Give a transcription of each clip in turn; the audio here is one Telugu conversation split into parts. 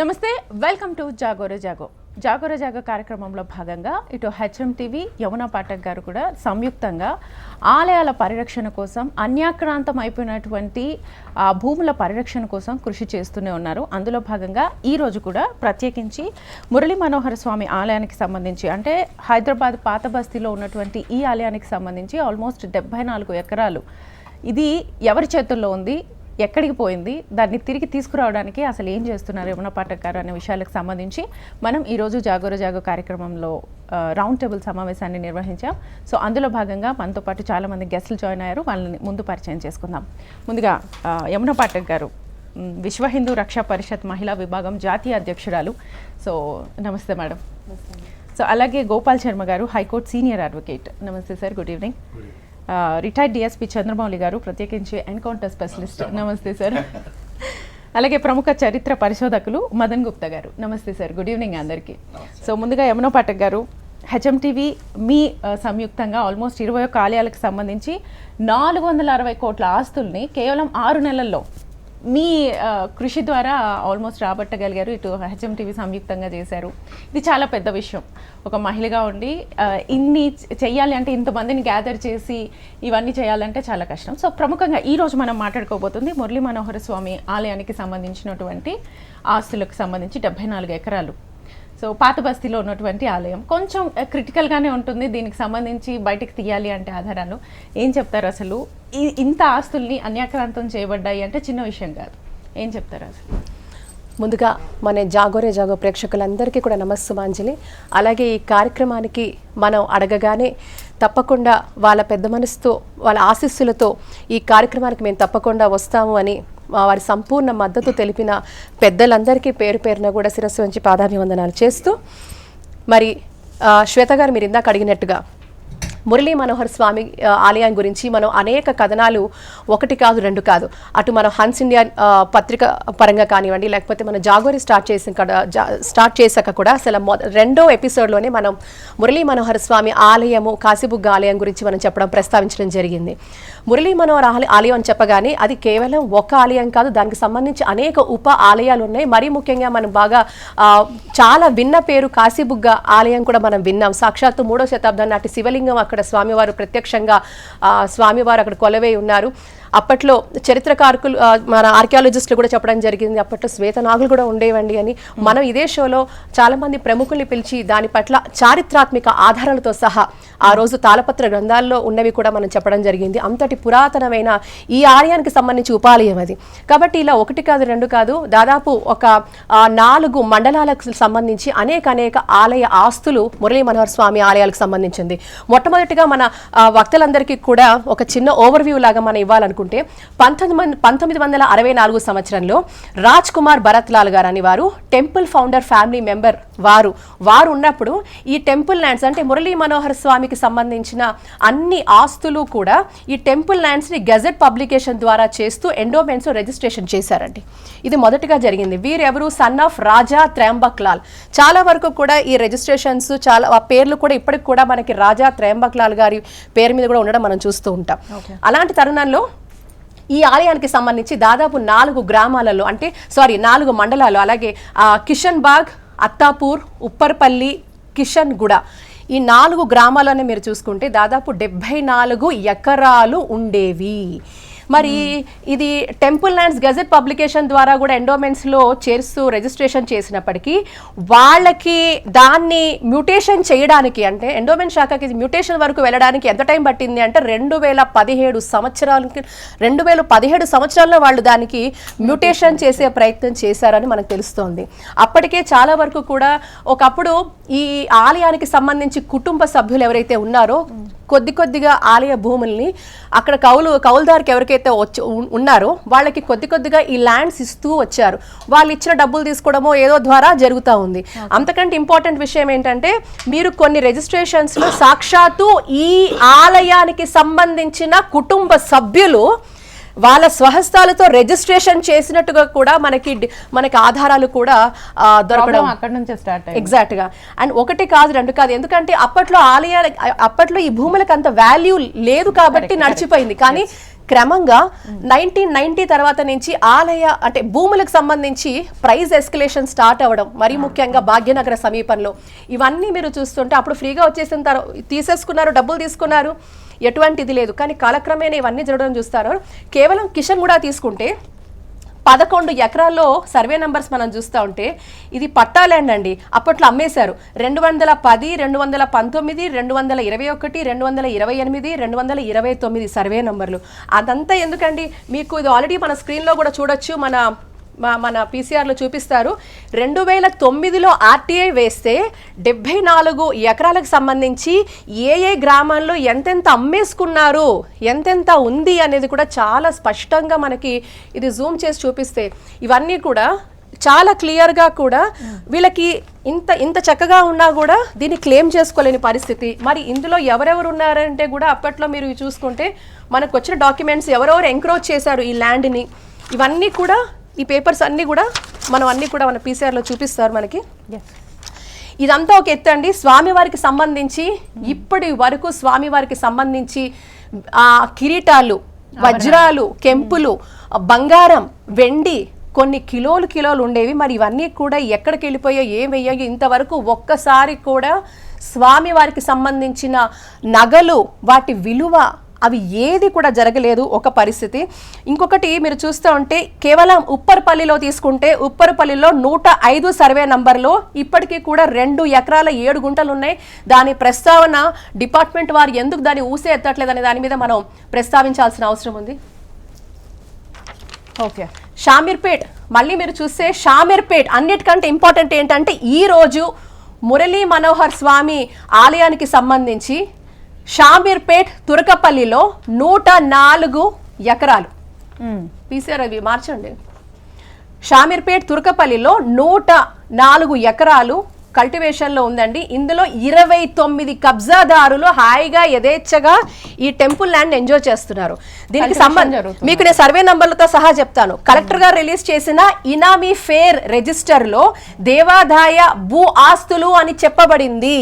నమస్తే, వెల్కమ్ టు జాగోర జాగో. జాగోర జాగో కార్యక్రమంలో భాగంగా ఇటు హెచ్ఎం టీవీ యమునా పాఠక్ గారు కూడా సంయుక్తంగా ఆలయాల పరిరక్షణ కోసం అన్యాక్రాంతం అయిపోయినటువంటి భూముల పరిరక్షణ కోసం కృషి చేస్తూనే ఉన్నారు. అందులో భాగంగా ఈరోజు కూడా ప్రత్యేకించి మురళీ మనోహర స్వామి ఆలయానికి సంబంధించి, అంటే హైదరాబాద్ పాత బస్తీలో ఉన్నటువంటి ఈ ఆలయానికి సంబంధించి ఆల్మోస్ట్ 74 ఎకరాలు. ఇది ఎవరి చేతుల్లో ఉంది, ఎక్కడికి పోయింది, దాన్ని తిరిగి తీసుకురావడానికి అసలు ఏం చేస్తున్నారు యమునా పాఠక్ గారు అనే విషయాలకు సంబంధించి మనం ఈరోజు జాగోర జాగో కార్యక్రమంలో రౌండ్ టేబుల్ సమావేశాన్ని నిర్వహించాం. సో అందులో భాగంగా మనతో పాటు చాలామంది గెస్టులు జాయిన్ అయ్యారు. వాళ్ళని ముందు పరిచయం చేసుకుందాం. ముందుగా యమునా పాఠక్ గారు విశ్వ హిందూ రక్షా పరిషత్ మహిళా విభాగం జాతీయ అధ్యక్షురాలు. సో నమస్తే మేడం. సో అలాగే గోపాల్ శర్మ గారు హైకోర్టు సీనియర్ అడ్వకేట్. నమస్తే sir, good evening. Retired DSP Chandramouli గారు ప్రత్యేకించి ఎన్కౌంటర్ స్పెషలిస్ట్. నమస్తే సార్. అలాగే ప్రముఖ చరిత్ర పరిశోధకులు మదన్ గుప్తా గారు. నమస్తే సార్, గుడ్ ఈవినింగ్ అందరికీ. సో ముందుగా యమునా పాఠక్ గారు, హెచ్ఎం టీవీ మీ సంయుక్తంగా ఆల్మోస్ట్ 21 ఆలయాలకు సంబంధించి 460 కోట్ల ఆస్తుల్ని కేవలం 6 నెలల్లో మీ కృషి ద్వారా ఆల్మోస్ట్ రాబట్టగలిగారు. ఇటు హెచ్ఎం టీవీ సంయుక్తంగా చేశారు. ఇది చాలా పెద్ద విషయం. ఒక మహిళగా ఉండి ఇన్ని చెయ్యాలి అంటే, ఇంతమందిని గ్యాదర్ చేసి ఇవన్నీ చేయాలంటే చాలా కష్టం. సో ప్రముఖంగా ఈరోజు మనం మాట్లాడుకోబోతుంది మురళీ మనోహర స్వామి ఆలయానికి సంబంధించినటువంటి ఆస్తులకు సంబంధించి 74 ఎకరాలు. సో పాత బస్తీలో ఉన్నటువంటి ఆలయం కొంచెం క్రిటికల్గానే ఉంటుంది. దీనికి సంబంధించి బయటకు తీయాలి అంటే ఆధారాలు ఏం చెప్తారు? అసలు ఇంత ఆస్తుల్ని అన్యాక్రాంతం చేయబడ్డాయి అంటే చిన్న విషయం కాదు. ఏం చెప్తారు అసలు? ముందుగా మన జాగోరే జాగో ప్రేక్షకులందరికీ కూడా నమస్సుమాంజలి. అలాగే ఈ కార్యక్రమానికి మనం అడగగానే తప్పకుండా వాళ్ళ పెద్ద మనసుతో, వాళ్ళ ఆశీస్సులతో ఈ కార్యక్రమానికి మేము తప్పకుండా వస్తాము అని వారి సంపూర్ణ మద్దతు తెలిపిన పెద్దలందరికీ పేరు పేరున కూడా శిరస్సు వంచి పాదాభివందనాలు చేస్తూ, మరి శ్వేత గారు మీరు ఇందాక అడిగినట్టుగా మురళీ మనోహర్ స్వామి ఆలయం గురించి మనం అనేక కథనాలు, 1 కాదు 2 కాదు, అటు మనం హన్స్ ఇండియా పత్రిక పరంగా కానివ్వండి, లేకపోతే మన జాగోరి స్టార్ట్ చేశాక కూడా అసలు 2వ ఎపిసోడ్లోనే మనం మురళీ మనోహర్ స్వామి ఆలయము, కాశీబుగ్గ ఆలయం గురించి మనం ప్రస్తావించడం జరిగింది. మురళీ మనోహర్ ఆలయం అని చెప్పగానే అది కేవలం ఒక ఆలయం కాదు, దానికి సంబంధించి అనేక ఉప ఆలయాలు ఉన్నాయి. మరీ ముఖ్యంగా మనం బాగా చాలా విన్న పేరు కాశీబుగ్గ ఆలయం కూడా మనం విన్నాం. సాక్షాత్తు 3వ శతాబ్దం నాటి శివలింగం అక్కడ స్వామివారు ప్రత్యక్షంగా స్వామివారు అక్కడ కొలవై ఉన్నారు. అప్పట్లో చరిత్రకారులు, మన ఆర్కియాలజిస్టులు కూడా చెప్పడం జరిగింది, అప్పట్లో శ్వేతనాగులు కూడా ఉండేవండి అని. మనం ఇదే షోలో చాలామంది ప్రముఖుల్ని పిలిచి దాని పట్ల చారిత్రాత్మక ఆధారాలతో సహా ఆ రోజు తాళపత్ర గ్రంథాల్లో ఉన్నవి కూడా మనం చెప్పడం జరిగింది. అంతటి పురాతనమైన ఈ ఆలయానికి సంబంధించి ఉపాలయం అది. కాబట్టి ఇలా 1 కాదు 2 కాదు, దాదాపు ఒక 4 మండలాలకు సంబంధించి అనేక ఆలయ ఆస్తులు మురళీ మనోహర్ స్వామి ఆలయాలకు సంబంధించింది. మొట్టమొదటిగా మన వక్తలందరికీ కూడా ఒక చిన్న ఓవర్వ్యూ లాగా మనం ఇవ్వాలనుకుంటే, 1964 సంవత్సరంలో రాజ్ కుమార్ భరత్ లాల్ గారు అని వారు టెంపుల్ ఫౌండర్ ఫ్యామిలీ మెంబర్ వారు ఉన్నప్పుడు ఈ టెంపుల్ ల్యాండ్స్, అంటే మురళీ మనోహర్ స్వామికి సంబంధించిన అన్ని ఆస్తులు కూడా ఈ టెంపుల్ ల్యాండ్స్ ని గెజెట్ పబ్లికేషన్ ద్వారా చేస్తూ ఎండోమెంట్స్ రిజిస్ట్రేషన్ చేశారండి. ఇది మొదటిగా జరిగింది. వీరెవరు? సన్ ఆఫ్ రాజా త్రయంబక్ లాల్. చాలా వరకు కూడా ఈ రిజిస్ట్రేషన్స్, చాలా ఆ పేర్లు కూడా ఇప్పటికి కూడా మనకి రాజా త్రయంబక్ లాల్ గారి పేరు మీద కూడా ఉండడం మనం చూస్తూ ఉంటాం. అలాంటి తరుణంలో ఈ ఆలయానికి సంబంధించి దాదాపు 4 గ్రామాలలో, 4 మండలాలు, అలాగే కిషన్ బాగ్, అత్తాపూర్, ఉప్పర్పల్లి, కిషన్ గుడ, ఈ 4 గ్రామాలనే మీరు చూసుకుంటే దాదాపు 74 ఎకరాలు ఉండేవి. మరి ఇది టెంపుల్ ల్యాండ్స్ గెజెట్ పబ్లికేషన్ ద్వారా కూడా ఎండోమెంట్స్లో చేస్తూ రిజిస్ట్రేషన్ చేసినప్పటికీ వాళ్ళకి దాన్ని మ్యూటేషన్ చేయడానికి, అంటే ఎండోమెంట్ శాఖకి మ్యూటేషన్ వరకు వెళ్ళడానికి ఎంత టైం పట్టింది అంటే 2017 సంవత్సరాల్లో వాళ్ళు దానికి మ్యూటేషన్ చేసే ప్రయత్నం చేశారని మనకు తెలుస్తోంది. అప్పటికే చాలా వరకు కూడా ఒకప్పుడు ఈ ఆలయానికి సంబంధించి కుటుంబ సభ్యులు ఎవరైతే ఉన్నారో కొద్దిగా ఆలయ భూముల్ని అక్కడ కౌలుదారికి ఎవరికైతే ఉన్నారో వాళ్ళకి కొద్దిగా ఈ ల్యాండ్స్ ఇస్తూ వచ్చారు. వాళ్ళు ఇచ్చిన డబ్బులు తీసుకోవడమో ఏదో ద్వారా జరుగుతూ ఉంది. అంతకంటే ఇంపార్టెంట్ విషయం ఏంటంటే, మీరు కొన్ని రిజిస్ట్రేషన్స్ లో సాక్షాత్తు ఈ ఆలయానికి సంబంధించిన కుటుంబ సభ్యులు వాళ్ళ స్వహస్తాలతో రిజిస్ట్రేషన్ చేసినట్టుగా కూడా మనకి ఆధారాలు కూడా దొరకడం అక్కడ నుంచే స్టార్ట్. ఎగ్జాక్ట్ గా. అండ్ 1 కాదు 2 కాదు, ఎందుకంటే అప్పట్లో ఈ భూములకు అంత వాల్యూ లేదు కాబట్టి నడిచిపోయింది. కానీ క్రమంగా 1990 తర్వాత నుంచి ఆలయ అంటే భూములకు సంబంధించి ప్రైస్ ఎస్కలేషన్ స్టార్ట్ అవ్వడం, మరి ముఖ్యంగా భాగ్యనగర సమీపంలో ఇవన్నీ మీరు చూస్తుంటే అప్పుడు ఫ్రీగా వచ్చేసిన తర్వాత తీసేసుకున్నారు, డబ్బులు తీసుకున్నారు, ఎటువంటిది లేదు. కానీ కాలక్రమేణా ఇవన్నీ జరగడం చూస్తారు. కేవలం కిషన్ కూడా తీసుకుంటే 11 ఎకరాల్లో సర్వే నంబర్స్ మనం చూస్తూ ఉంటే ఇది పట్టా ల్యాండ్ అండి. అప్పట్లో అమ్మేశారు 210, 219, 221, 228, 229 సర్వే నంబర్లు. అదంతా ఎందుకండి మీకు ఇది ఆల్రెడీ మన స్క్రీన్లో కూడా చూడొచ్చు, మన పీసీఆర్లో చూపిస్తారు. 2009లో ఆర్టీఐ వేస్తే 74 ఎకరాలకు సంబంధించి ఏ గ్రామాల్లో ఎంతెంత అమ్మేసుకున్నారు, ఎంతెంత ఉంది అనేది కూడా చాలా స్పష్టంగా మనకి ఇది జూమ్ చేసి చూపిస్తే ఇవన్నీ కూడా చాలా క్లియర్గా కూడా వీళ్ళకి ఇంత చక్కగా ఉన్నా కూడా దీన్ని క్లెయిమ్ చేసుకోలేని పరిస్థితి. మరి ఇందులో ఎవరెవరు ఉన్నారంటే కూడా అప్పట్లో మీరు చూసుకుంటే మనకు వచ్చిన డాక్యుమెంట్స్ ఎవరెవరు ఎంక్రోచ్ చేశారు ఈ ల్యాండ్ని, ఇవన్నీ కూడా ఈ పేపర్స్ అన్నీ కూడా మన పీసీఆర్లో చూపిస్తారు మనకి. ఇదంతా ఒక ఎత్తు అండి. స్వామివారికి సంబంధించి ఇప్పటి వరకు స్వామివారికి సంబంధించి కిరీటాలు, వజ్రాలు, కెంపులు, బంగారం, వెండి కొన్ని కిలోలు ఉండేవి. మరి ఇవన్నీ కూడా ఎక్కడికి వెళ్ళిపోయా, ఏం వెయ్యాయో ఇంతవరకు ఒక్కసారి కూడా స్వామివారికి సంబంధించిన నగలు, వాటి విలువ అవి ఏది కూడా జరగలేదు ఒక పరిస్థితి. ఇంకొకటి మీరు చూస్తూ ఉంటే కేవలం ఉప్పర్పల్లిలో తీసుకుంటే ఉప్పర్పల్లిలో 105 సర్వే నంబర్లో ఇప్పటికీ కూడా 2 ఎకరాల 7 గుంటలు ఉన్నాయి. దాని ప్రస్తావన డిపార్ట్మెంట్ వారు ఎందుకు దాన్ని ఊసే ఎత్తట్లేదు అనే దాని మీద మనం ప్రస్తావించాల్సిన అవసరం ఉంది. ఓకే, షామీర్పేట్ మళ్ళీ మీరు చూస్తే షామీర్పేట్ అన్నిటికంటే ఇంపార్టెంట్ ఏంటంటే ఈరోజు మురళీ మనోహర్ స్వామి ఆలయానికి సంబంధించి షామీర్పేట్ తురకపల్లిలో 104 ఎకరాలు. పీసీఆర్ అవి మార్చండి. షామీర్పేట్ తురకపల్లిలో 104 ఎకరాలు కల్టివేషన్లో ఉందండి. ఇందులో 29 కబ్జాదారులు హాయిగా యథేచ్ఛగా ఈ టెంపుల్ ల్యాండ్ ఎంజాయ్ చేస్తున్నారు. దీనికి సంబంధం మీకు నేను సర్వే నంబర్లతో సహా చెప్తాను. కలెక్టర్ గారు రిలీజ్ చేసిన ఇనామీ ఫేర్ రిజిస్టర్లో దేవాదాయ భూ ఆస్తులు అని చెప్పబడింది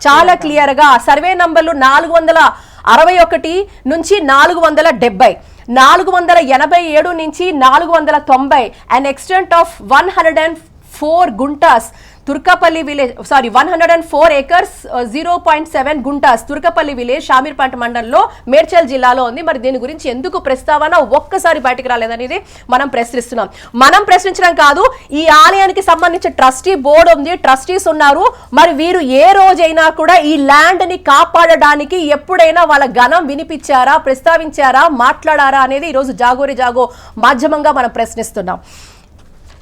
చాలా క్లియర్ గా. సర్వే నంబర్లు 461 నుంచి 470, 487 నుంచి 490, an extent of 104 guntas Turkapalli village 104 acres 0.7 guntas Turkapalli village Shamirpet మండలంలో మేడ్చల్ జిల్లాలో ఉంది. మరి దీని గురించి ఎందుకు ప్రస్తావన ఒక్కసారి బయటకు రాలేదనేది మనం ప్రశ్నిస్తున్నాం. మనం ప్రశ్నించడం కాదు, ఈ ఆలయానికి సంబంధించి ట్రస్టీ బోర్డు ఉంది, ట్రస్టీస్ ఉన్నారు. మరి వీరు ఏ రోజైనా కూడా ఈ ల్యాండ్ ని కాపాడడానికి ఎప్పుడైనా వాళ్ళ గణం వినిపించారా, ప్రస్తావించారా, మాట్లాడారా అనేది ఈరోజు జాగోరి జాగో మాధ్యమంగా మనం ప్రశ్నిస్తున్నాం.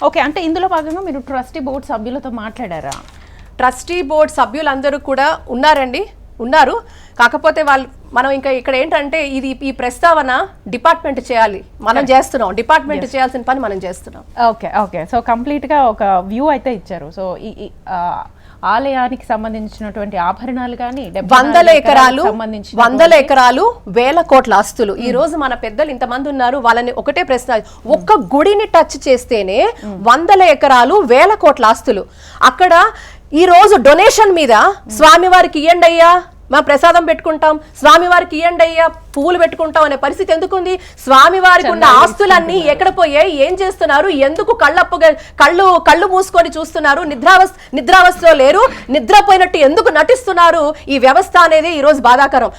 ఓకే, అంటే ఇందులో భాగంగా మీరు ట్రస్టీ బోర్డ్ సభ్యులతో మాట్లాడారా? ట్రస్టీ బోర్డ్ సభ్యులందరూ కూడా ఉన్నారు. కాకపోతే మనం ఇంకా ఇక్కడ ఏంటంటే ఈ ప్రస్తావన డిపార్ట్మెంట్ చేయాలి, మనం చేస్తున్నాం. డిపార్ట్మెంట్ చేయాల్సిన పని మనం చేస్తున్నాం. ఓకే సో కంప్లీట్గా ఒక వ్యూ అయితే ఇచ్చారు. సో ఈ ఆలయానికి సంబంధించినటువంటి ఆభరణాలు కానీ 100 ఎకరాలు 1000 కోట్ల ఆస్తులు. ఈ రోజు మన పెద్దలు ఇంతమంది ఉన్నారు, వాళ్ళని ఒకటే ప్రశ్న, ఒక్క గుడిని టచ్ చేస్తేనే 100 ఎకరాలు 1000 కోట్ల ఆస్తులు. అక్కడ ఈ రోజు డొనేషన్ మీద స్వామివారికి ఇయ్యండి అయ్యా, మా ప్రసాదం పెట్టుకుంటాం, స్వామివారికి ఇయ్యండి అయ్యా, పువ్వులు పెట్టుకుంటాం అనే పరిస్థితి ఎందుకుంది? స్వామివారికి ఉన్న ఆస్తులన్నీ ఎక్కడ పోయాయి, ఏం చేస్తున్నారు, ఎందుకు కళ్ళు మూసుకొని చూస్తున్నారు, నిద్రావస్థలో లేరు, నిద్రపోయినట్టు ఎందుకు నటిస్తున్నారు? ఈ వ్యవస్థ అనేది ఈ రోజు బాధాకరం.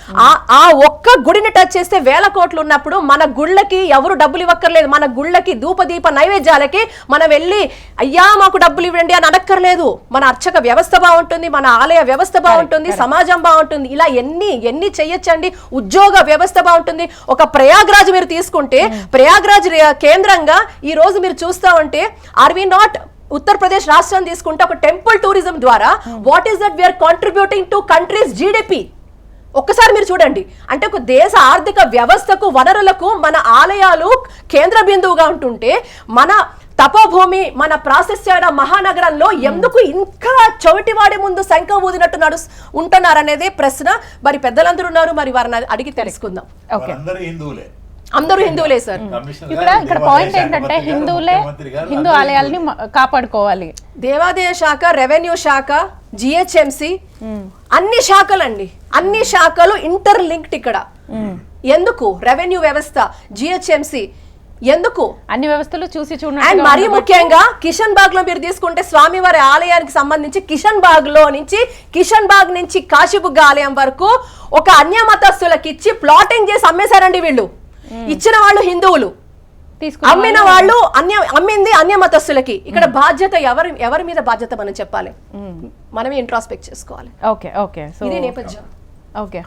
ఆ ఒక్క గుడిని టచ్ చేస్తే 1000 కోట్లు ఉన్నప్పుడు మన గుళ్ళకి ఎవరు డబ్బులు ఇవ్వక్కర్లేదు. మన గుళ్ళకి ధూపదీప నైవేద్యాలకి మనం వెళ్ళి అయ్యా మాకు డబ్బులు ఇవ్వండి అని అడక్కర్లేదు. మన అర్చక వ్యవస్థ బాగుంటుంది, మన ఆలయ వ్యవస్థ బాగుంటుంది, సమాజం బాగుంటుంది. ఇలా ఎన్ని చెయ్యొచ్చండి. ఉద్యోగ వ్యవస్థ బాగుంటుంది. ఒక ప్రయాగ్రాజ్ మీరు తీసుకుంటే ప్రయాగ్రాజ్ కేంద్రంగా ఈ రోజు మీరు చూస్తా ఉంటే ఆర్ వి నాట్ ఉత్తరప్రదేశ్ రాష్ట్రం తీసుకుంటే ఒక టెంపుల్ టూరిజం ద్వారా what is that we are contributing to countries GDP. ఒక్కసారి మీరు చూడండి, అంటే ఒక దేశ ఆర్థిక వ్యవస్థకు వనరులకు మన ఆలయాలు కేంద్ర బిందువుగా ఉంటుంటే మన తపోభూమి మన ప్రాశస్త్య మహానగరంలో ఎందుకు ఇంకా చవిటివాడి ముందు శంఖ ఊదినట్టు ఉంటున్నారనేదే ప్రశ్న. మరి పెద్దలందరూ ఉన్నారు, మరి వారిని అడిగి తెలుసుకుందాం. అందరూ హిందువులే సార్. ఇక్కడ పాయింట్ ఏంటంటే హిందూ ఆలయాలని కాపాడుకోవాలి. దేవాదాయ శాఖ, రెవెన్యూ శాఖ, జిహెచ్ఎంసి అన్ని శాఖలండి, అన్ని శాఖలు ఇంటర్ లింక్డ్. ఇక్కడ ఎందుకు రెవెన్యూ వ్యవస్థ, జిహెచ్ఎంసి ఎందుకు? అన్ని వ్యవస్థలు చూసి అండ్ చూడండి. మరీ ముఖ్యంగా కిషన్ బాగ్ లో మీరు తీసుకుంటే స్వామివారి ఆలయానికి సంబంధించి కిషన్ బాగ్ నుంచి కాశీబుగ్గ ఆలయం వరకు ఒక అన్య మతస్థులకి ఇచ్చి ప్లాటింగ్ చేసి అమ్మేశారండి వీళ్ళు. ఇచ్చిన వాళ్ళు హిందువులు, అమ్మిన వాళ్ళు అమ్మింది అన్య మతస్థులకి. ఇక్కడ బాధ్యత ఎవరి మీద బాధ్యత మనం చెప్పాలి, మనమే ఇంట్రాస్పెక్ట్ చేసుకోవాలి. ఓకే ఓకే, సో ఇది నేపథ్యం. ఓకే.